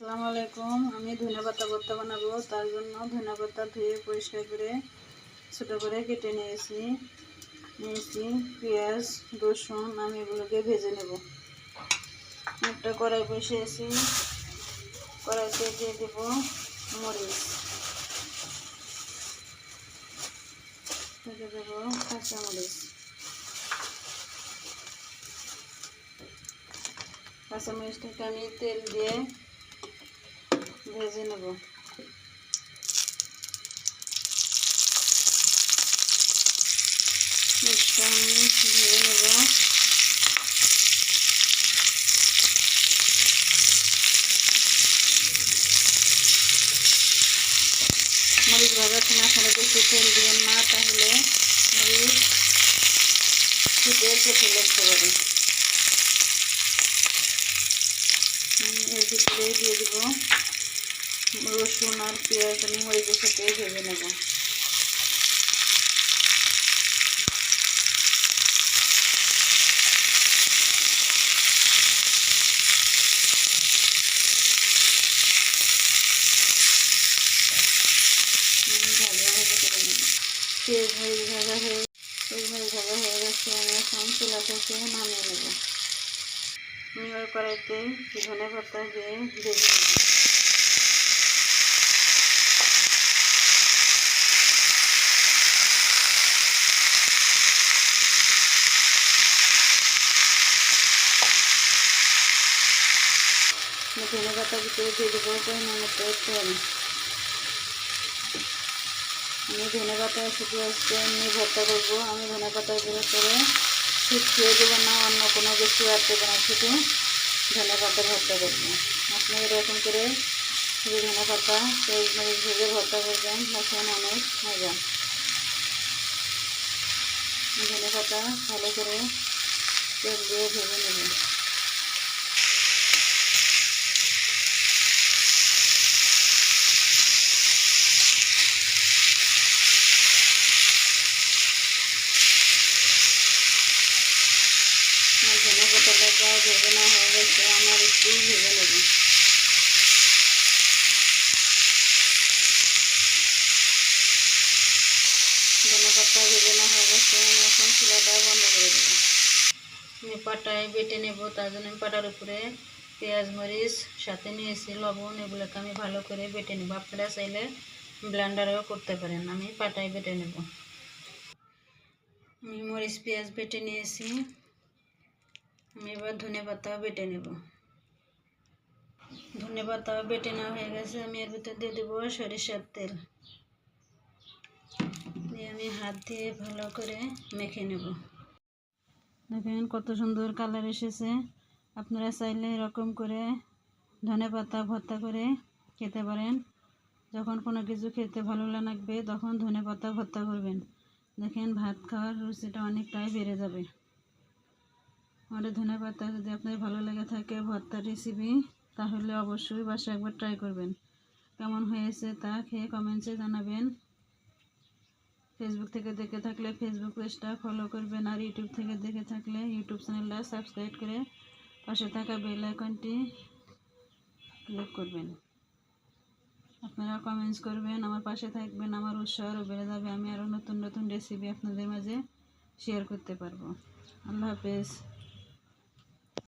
আসসালামু আলাইকুম। আমি ধনেপাতা ভর্তা বানাবো। তার জন্য ধনেপাতা ধুয়ে পরিষ্কার করে ছোটো করে কেটে নিয়েছি পেঁয়াজ, রসুন। আমি এগুলোকে ভেজে নেব। একটা কড়াই বসিয়েছি, কড়াইতে দিয়ে দেব মরিচ, দিয়ে দেব কাঁচামরিচ। কাঁচামরিচটাকে আমি তেল দিয়ে ভেজে নেব। মরিচটা আমি ভেজে নেব। মরিচ ভাজার সময় আসলে বেশি তেল দিবেন না, তাহলে মরিচ ফুটে চোখে লাগতে পারে। এর ভিতরে দিয়ে দেব রসুন আর পেঁয়াজ। আমি মরিচের সাথে ভেজে নেব। পেঁয়াজ মরিচ ভাজা হয়ে গেছে। আমি এখন চুলা থেকে নামিয়ে নেব। আমি ওই কড়াইতে ধনেপাতা দিয়ে ভেজে নেব। ধনেপাতার ভিতরে দিয়ে দেবো পরিমাণ মতো তেল। আমি ধনেপাতা শুধু আজকে এমনি ভর্তা করবো। আমি ধনেপাতার করে শুকিয়ে দেবো না, অন্য কোনো কিছু আর দেবো না, শুধু ধনেপাতা ভর্তা করবো। আপনি এরকম করে শুধু ধনেপাতা পেঁয়াজ মরিচ ভেজে ভর্তা করবেন, তখন অনেক মজা। ধনেপাতা ভালো করে তেল দিয়ে ভেজে নেবেন। ধনেপাতাটা প্রায় ভেজে না হয়ে গেছে, আমার একটু ভেজে নেব। ধনেপাতা ভেজে না হয়ে গেছে, আমি এখন চুলাটা বন্ধ করে দেবো। আমি পাটায় বেটে নেব। তার জন্য আমি পাটার উপরে পেঁয়াজ মরিচ সাথে নিয়েছি লবণ, এগুলোকে আমি ভালো করে বেটে নেব। আপনারা চাইলে ব্লেন্ডারেও করতে পারেন। আমি পাটায় বেটে নেব। আমি মরিচ পেঁয়াজ বেটে নিয়েছি। আমি এবার ধনেপাতাও বেটে নেব। ধনেপাতাও বেটে নেওয়া হয়ে গেছে। আমি এর ভিতর দিয়ে দেবো সরিষার তেল। দিয়ে আমি হাত দিয়ে ভালো করে মেখে নেব। দেখেন কত সুন্দর কালার এসেছে। আপনারা চাইলে এরকম করে ধনেপাতা ভর্তা করে খেতে পারেন। যখন কোনো কিছু খেতে ভালো লাগবে তখন ধনেপাতা ভর্তা করবেন। দেখেন ভাত খাওয়ার রুচিটা অনেকটাই বেড়ে যাবে। আমাদের ধনেপাতা যদি আপনার ভালো লেগে থাকে ভর্তার রেসিপি, তাহলে অবশ্যই বাসায় একবার ট্রাই করবেন। কেমন হয়েছে তা খেয়ে কমেন্টসে জানাবেন। ফেসবুক থেকে দেখে থাকলে ফেসবুক পেজটা ফলো করবেন, আর ইউটিউব থেকে দেখে থাকলে ইউটিউব চ্যানেলটা সাবস্ক্রাইব করে পাশে থাকা বেল আইকনটি ক্লিক করবেন। আপনারা কমেন্টস করবেন, আমার পাশে থাকবেন, আমার উৎসাহ আরও বেড়ে যাবে। আমি আরও নতুন নতুন রেসিপি আপনাদের মাঝে শেয়ার করতে পারবো। আল্লাহ হাফেজ।